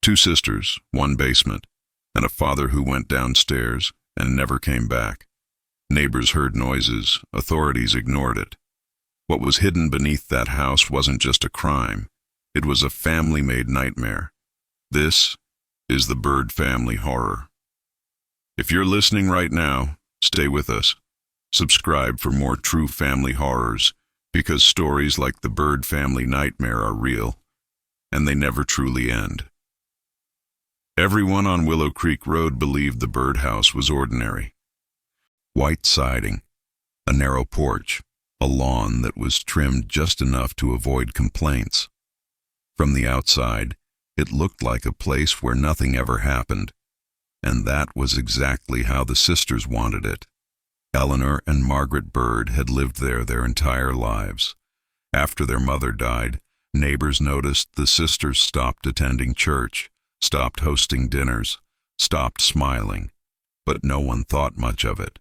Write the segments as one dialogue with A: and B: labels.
A: Two sisters, one basement, and a father who went downstairs and never came back. Neighbors heard noises, authorities ignored it. What was hidden beneath that house wasn't just a crime, it was a family-made nightmare. This is the Byrd family horror. If you're listening right now, stay with us. Subscribe for more true family horrors, because stories like the Byrd family nightmare are real, and they never truly end. Everyone on Willow Creek Road believed the Byrd house was ordinary. White siding, a narrow porch, a lawn that was trimmed just enough to avoid complaints. From the outside, it looked like a place where nothing ever happened, and that was exactly how the sisters wanted it. Eleanor and Margaret Byrd had lived there their entire lives. After their mother died, neighbors noticed the sisters stopped attending church, stopped hosting dinners, stopped smiling, but no one thought much of it.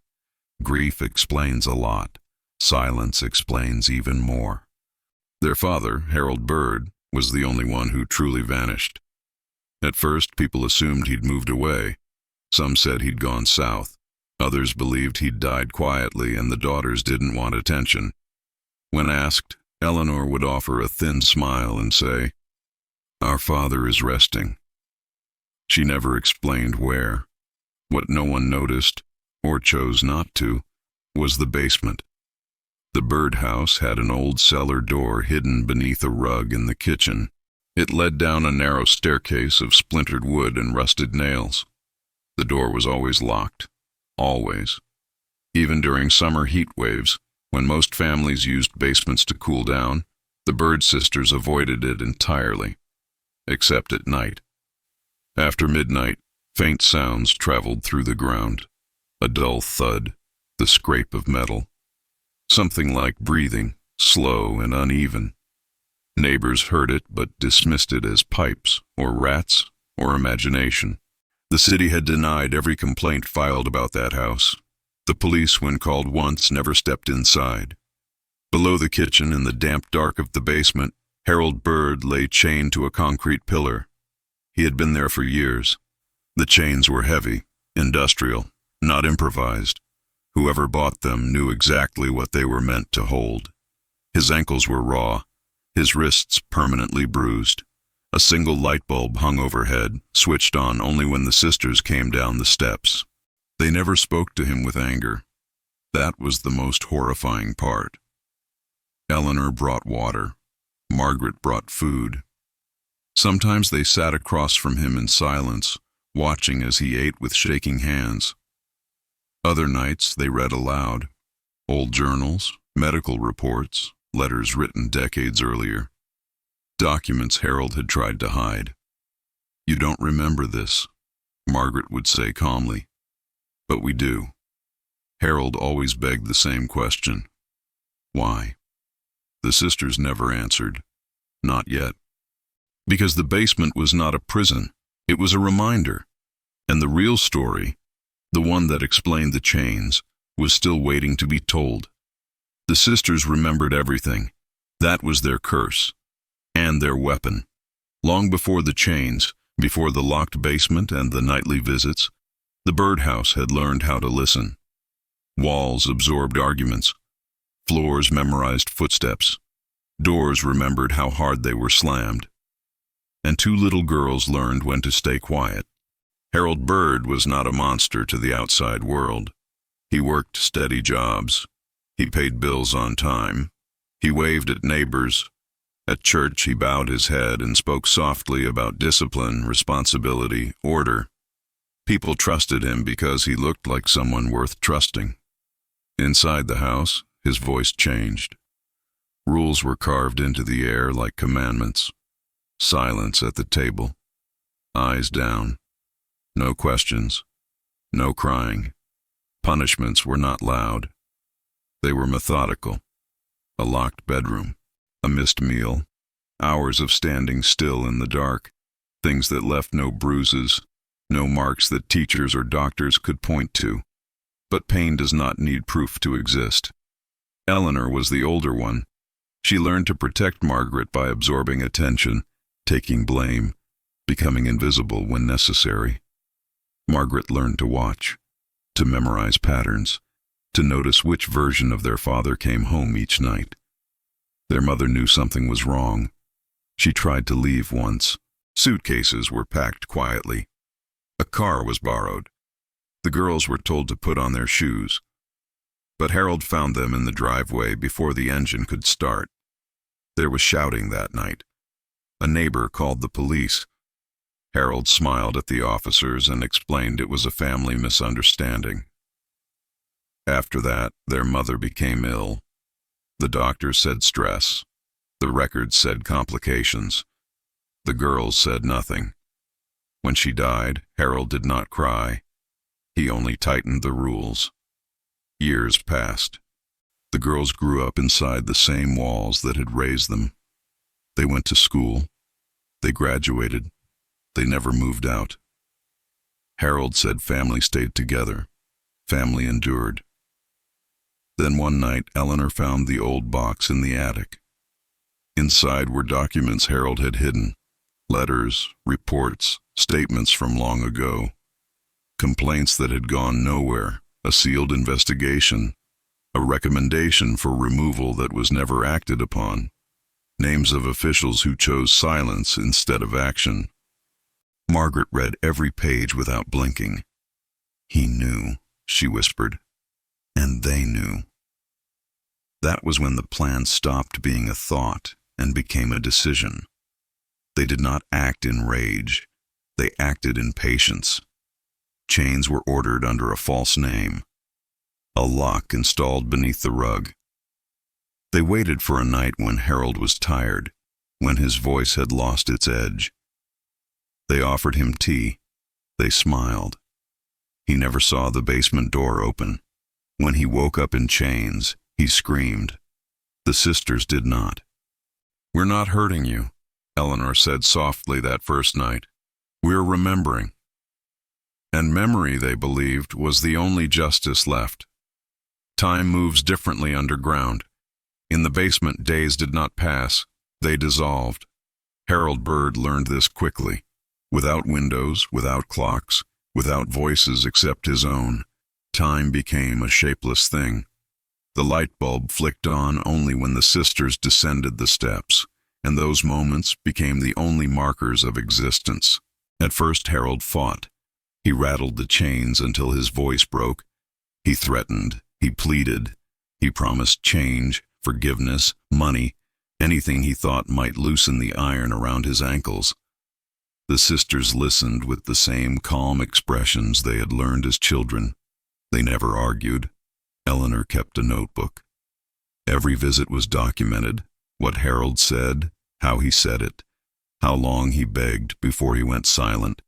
A: Grief explains a lot. Silence explains even more. Their father, Harold Byrd, was the only one who truly vanished. At first, people assumed he'd moved away. Some said he'd gone south. Others believed he'd died quietly and the daughters didn't want attention. When asked, Eleanor would offer a thin smile and say, "Our father is resting." She never explained where. What no one noticed, or chose not to, was the basement. The Byrd house had an old cellar door hidden beneath a rug in the kitchen. It led down a narrow staircase of splintered wood and rusted nails. The door was always locked. Always. Even during summer heat waves, when most families used basements to cool down, the Byrd sisters avoided it entirely, except at night. After midnight, faint sounds traveled through the ground. A dull thud, the scrape of metal. Something like breathing, slow and uneven. Neighbors heard it but dismissed it as pipes, or rats, or imagination. The city had denied every complaint filed about that house. The police, when called once, never stepped inside. Below the kitchen, in the damp dark of the basement, Harold Byrd lay chained to a concrete pillar. He had been there for years. The chains were heavy, industrial, not improvised. Whoever bought them knew exactly what they were meant to hold. His ankles were raw, his wrists permanently bruised. A single light bulb hung overhead, switched on only when the sisters came down the steps. They never spoke to him with anger. That was the most horrifying part. Eleanor brought water. Margaret brought food. Sometimes they sat across from him in silence, watching as he ate with shaking hands. Other nights they read aloud. Old journals, medical reports, letters written decades earlier. Documents Harold had tried to hide. "You don't remember this," Margaret would say calmly. "But we do." Harold always begged the same question. Why? The sisters never answered. Not yet. Because the basement was not a prison. It was a reminder. And the real story, the one that explained the chains, was still waiting to be told. The sisters remembered everything. That was their curse. And their weapon. Long before the chains, before the locked basement and the nightly visits, the Byrd house had learned how to listen. Walls absorbed arguments. Floors memorized footsteps. Doors remembered how hard they were slammed. And two little girls learned when to stay quiet. Harold Byrd was not a monster to the outside world. He worked steady jobs. He paid bills on time. He waved at neighbors. At church, he bowed his head and spoke softly about discipline, responsibility, order. People trusted him because he looked like someone worth trusting. Inside the house, his voice changed. Rules were carved into the air like commandments. Silence at the table. Eyes down. No questions. No crying. Punishments were not loud. They were methodical. A locked bedroom. A missed meal. Hours of standing still in the dark. Things that left no bruises. No marks that teachers or doctors could point to. But pain does not need proof to exist. Eleanor was the older one. She learned to protect Margaret by absorbing attention, taking blame, becoming invisible when necessary. Margaret learned to watch, to memorize patterns, to notice which version of their father came home each night. Their mother knew something was wrong. She tried to leave once. Suitcases were packed quietly. A car was borrowed. The girls were told to put on their shoes. But Harold found them in the driveway before the engine could start. There was shouting that night. A neighbor called the police. Harold smiled at the officers and explained it was a family misunderstanding. After that, their mother became ill. The doctor said stress. The records said complications. The girls said nothing. When she died, Harold did not cry. He only tightened the rules. Years passed. The girls grew up inside the same walls that had raised them. They went to school. They graduated. They never moved out. Harold said family stayed together. Family endured. Then one night, Eleanor found the old box in the attic. Inside were documents Harold had hidden. Letters, reports, statements from long ago. Complaints that had gone nowhere, a sealed investigation, a recommendation for removal that was never acted upon, names of officials who chose silence instead of action. Margaret read every page without blinking. He knew, she whispered, and they knew. That was when the plan stopped being a thought and became a decision. They did not act in rage. They acted in patience. Chains were ordered under a false name. A lock installed beneath the rug. They waited for a night when Harold was tired, when his voice had lost its edge. They offered him tea. They smiled. He never saw the basement door open. When he woke up in chains, he screamed. The sisters did not. "We're not hurting you," Eleanor said softly that first night. "We're remembering." And memory, they believed, was the only justice left. Time moves differently underground. In the basement, days did not pass. They dissolved. Harold Byrd learned this quickly. Without windows, without clocks, without voices except his own, time became a shapeless thing. The light bulb flicked on only when the sisters descended the steps, and those moments became the only markers of existence. At first Harold fought. He rattled the chains until his voice broke. He threatened. He pleaded. He promised change, forgiveness, money, anything he thought might loosen the iron around his ankles. The sisters listened with the same calm expressions they had learned as children. They never argued. Eleanor kept a notebook. Every visit was documented, what Harold said, how he said it, how long he begged before he went silent.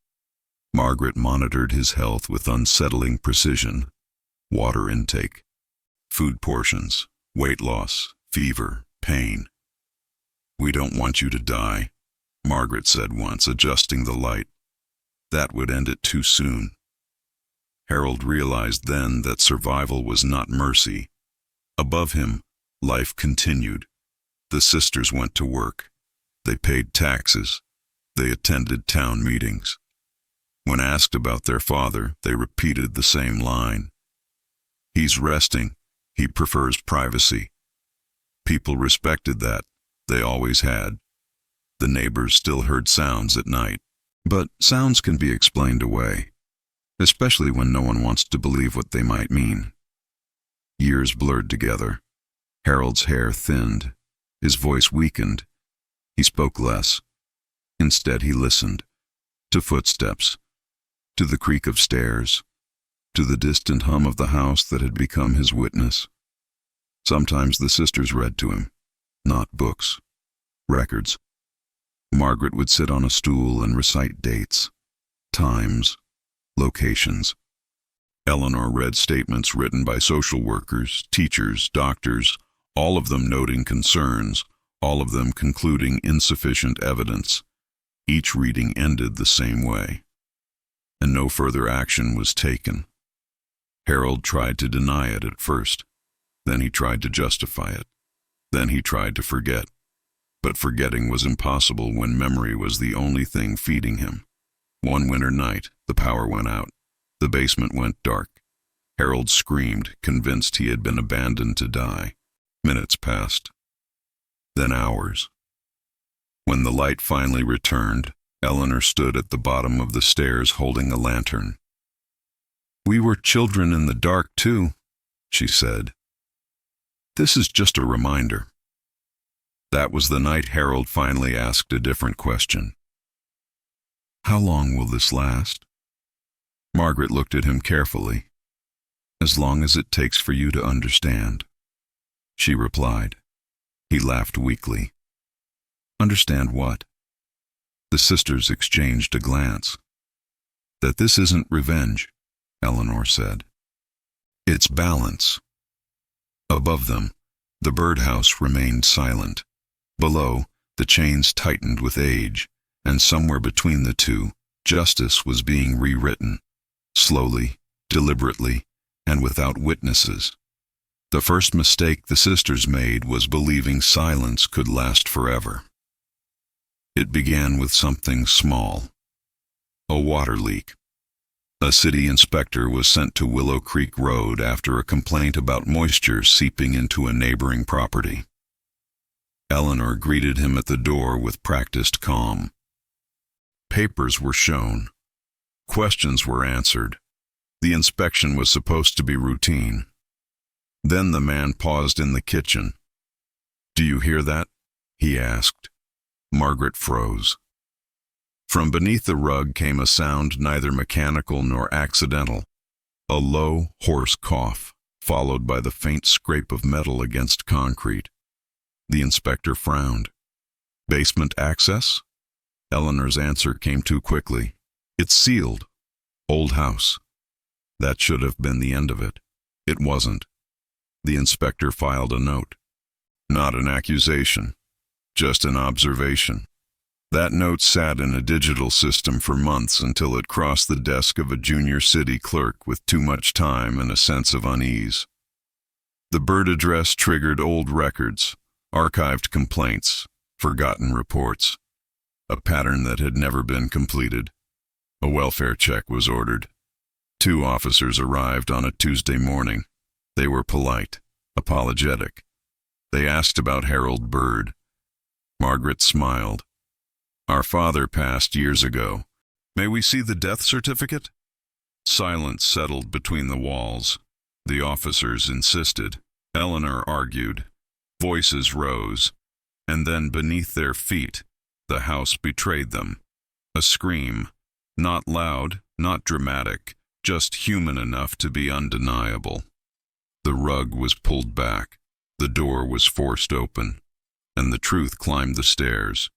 A: Margaret monitored his health with unsettling precision. Water intake, food portions, weight loss, fever, pain. "We don't want you to die," Margaret said once, adjusting the light. That would end it too soon. Harold realized then that survival was not mercy. Above him, life continued. The sisters went to work. They paid taxes. They attended town meetings. When asked about their father, they repeated the same line. "He's resting. He prefers privacy." People respected that. They always had. The neighbors still heard sounds at night. But sounds can be explained away, especially when no one wants to believe what they might mean. Years blurred together. Harold's hair thinned. His voice weakened. He spoke less. Instead, he listened. To footsteps. To the creak of stairs. To the distant hum of the house that had become his witness. Sometimes the sisters read to him. Not books. Records. Margaret would sit on a stool and recite dates, times, locations. Eleanor read statements written by social workers, teachers, doctors, all of them noting concerns, all of them concluding insufficient evidence. Each reading ended the same way, and no further action was taken. Harold tried to deny it at first. Then he tried to justify it. Then he tried to forget. But forgetting was impossible when memory was the only thing feeding him. One winter night, the power went out. The basement went dark. Harold screamed, convinced he had been abandoned to die. Minutes passed. Then hours. When the light finally returned, Eleanor stood at the bottom of the stairs holding a lantern. "We were children in the dark, too," she said. "This is just a reminder." That was the night Harold finally asked a different question. "How long will this last?" Margaret looked at him carefully. "As long as it takes for you to understand," she replied. He laughed weakly. "Understand what?" The sisters exchanged a glance. "That this isn't revenge," Eleanor said. "It's balance." Above them, the Byrd house remained silent. Below, the chains tightened with age, and somewhere between the two, justice was being rewritten, slowly, deliberately, and without witnesses. The first mistake the sisters made was believing silence could last forever. It began with something small. A water leak. A city inspector was sent to Willow Creek Road after a complaint about moisture seeping into a neighboring property. Eleanor greeted him at the door with practiced calm. Papers were shown. Questions were answered. The inspection was supposed to be routine. Then the man paused in the kitchen. "Do you hear that?" he asked. Margaret froze. From beneath the rug came a sound neither mechanical nor accidental, a low, hoarse cough, followed by the faint scrape of metal against concrete. The inspector frowned. "Basement access?" Eleanor's answer came too quickly. "It's sealed. Old house." That should have been the end of it. It wasn't. The inspector filed a note. Not an accusation, just an observation. That note sat in a digital system for months until it crossed the desk of a junior city clerk with too much time and a sense of unease. The Byrd address triggered old records, archived complaints, forgotten reports. A pattern that had never been completed. A welfare check was ordered. 2 officers arrived on a Tuesday morning. They were polite, apologetic. They asked about Harold Byrd. Margaret smiled. "Our father passed years ago. May we see the death certificate?" Silence settled between the walls. The officers insisted. Eleanor argued. Voices rose. And then beneath their feet, the house betrayed them. A scream. Not loud, not dramatic, just human enough to be undeniable. The rug was pulled back. The door was forced open. And the truth climbed the stairs.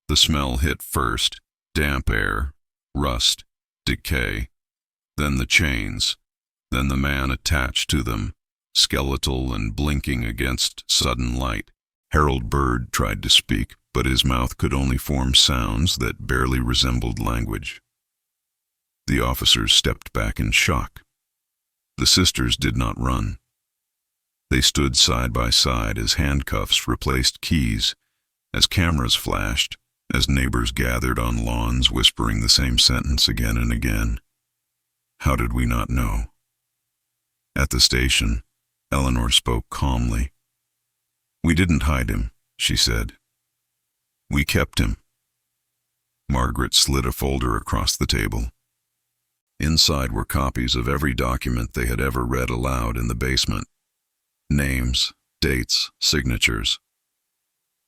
A: The smell hit first, damp air, rust, decay. Then the chains. Then the man attached to them, skeletal and blinking against sudden light. Harold Byrd tried to speak, but his mouth could only form sounds that barely resembled language. The officers stepped back in shock. The sisters did not run. They stood side by side as handcuffs replaced keys, as cameras flashed, as neighbors gathered on lawns whispering the same sentence again and again. How did we not know? At the station, Eleanor spoke calmly. "We didn't hide him," she said. "We kept him." Margaret slid a folder across the table. Inside were copies of every document they had ever read aloud in the basement. Names, dates, signatures.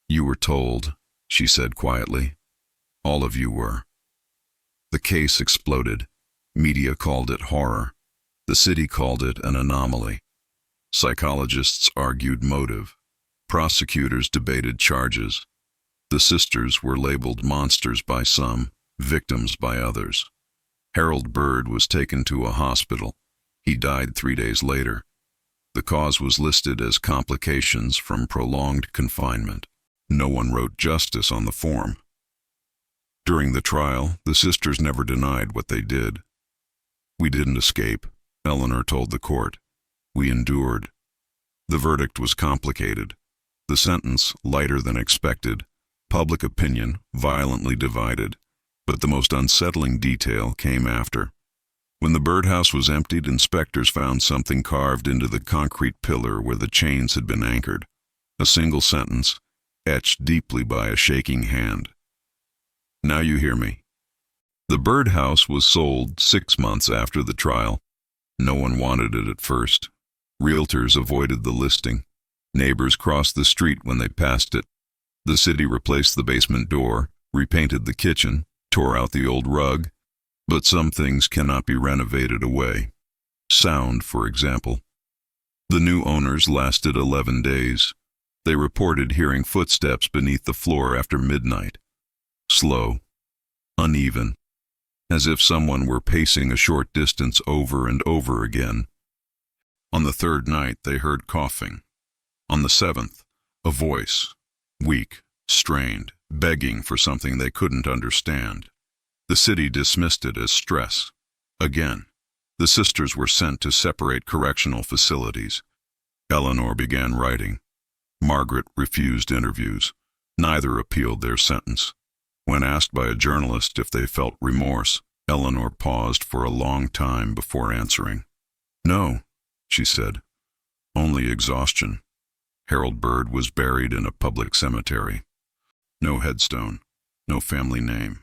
A: "You were told," she said quietly. "All of you were." The case exploded. Media called it horror. The city called it an anomaly. Psychologists argued motive. Prosecutors debated charges. The sisters were labeled monsters by some, victims by others. Harold Byrd was taken to a hospital. He died 3 days later. The cause was listed as complications from prolonged confinement. No one wrote justice on the form. During the trial, the sisters never denied what they did. "We didn't escape," Eleanor told the court. "We endured." The verdict was complicated. The sentence, lighter than expected, Public opinion violently divided, but the most unsettling detail came after. When the Byrd house was emptied, inspectors found something carved into the concrete pillar where the chains had been anchored. A single sentence, etched deeply by a shaking hand. Now you hear me. The Byrd house was sold 6 months after the trial. No one wanted it at first. Realtors avoided the listing. Neighbors crossed the street when they passed it. The city replaced the basement door, repainted the kitchen, tore out the old rug. But some things cannot be renovated away. Sound, for example. The new owners lasted 11 days. They reported hearing footsteps beneath the floor after midnight. Slow, uneven, as if someone were pacing a short distance over and over again. On the 3rd night, they heard coughing. On the 7th, a voice, weak, strained, begging for something they couldn't understand. The city dismissed it as stress. Again, the sisters were sent to separate correctional facilities. Eleanor began writing. Margaret refused interviews. Neither appealed their sentence. When asked by a journalist if they felt remorse, Eleanor paused for a long time before answering. "No," she said. "Only exhaustion." Harold Byrd was buried in a public cemetery. No headstone, no family name.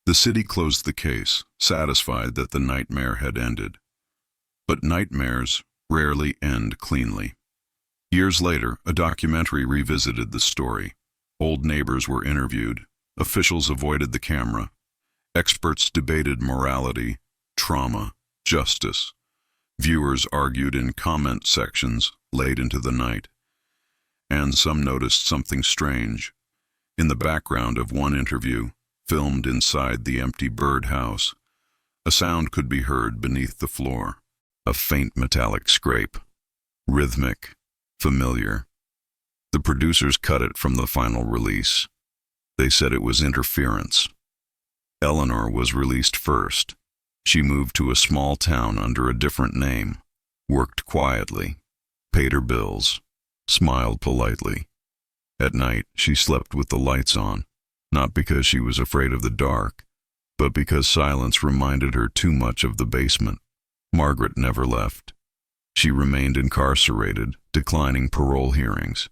A: The city closed the case, satisfied that the nightmare had ended. But nightmares rarely end cleanly. Years later, a documentary revisited the story. Old neighbors were interviewed. Officials avoided the camera. Experts debated morality, trauma, justice. Viewers argued in comment sections late into the night. And some noticed something strange. In the background of one interview, filmed inside the empty Byrd house, a sound could be heard beneath the floor. A faint metallic scrape. Rhythmic, familiar. The producers cut it from the final release. They said it was interference. Eleanor was released first. She moved to a small town under a different name, worked quietly, paid her bills, smiled politely. At night, she slept with the lights on, not because she was afraid of the dark, but because silence reminded her too much of the basement. Margaret never left. She remained incarcerated, declining parole hearings.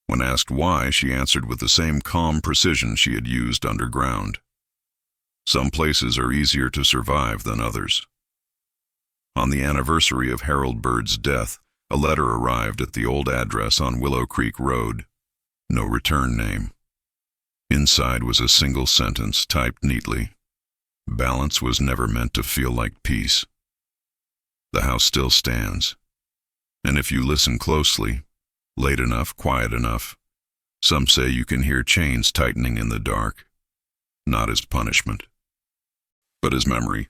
A: When asked why, she answered with the same calm precision she had used underground. Some places are easier to survive than others. On the anniversary of Harold Byrd's death, a letter arrived at the old address on Willow Creek Road. No return name. Inside was a single sentence typed neatly. Balance was never meant to feel like peace. The house still stands. And if you listen closely, late enough, quiet enough, some say you can hear chains tightening in the dark, not as punishment, but as memory.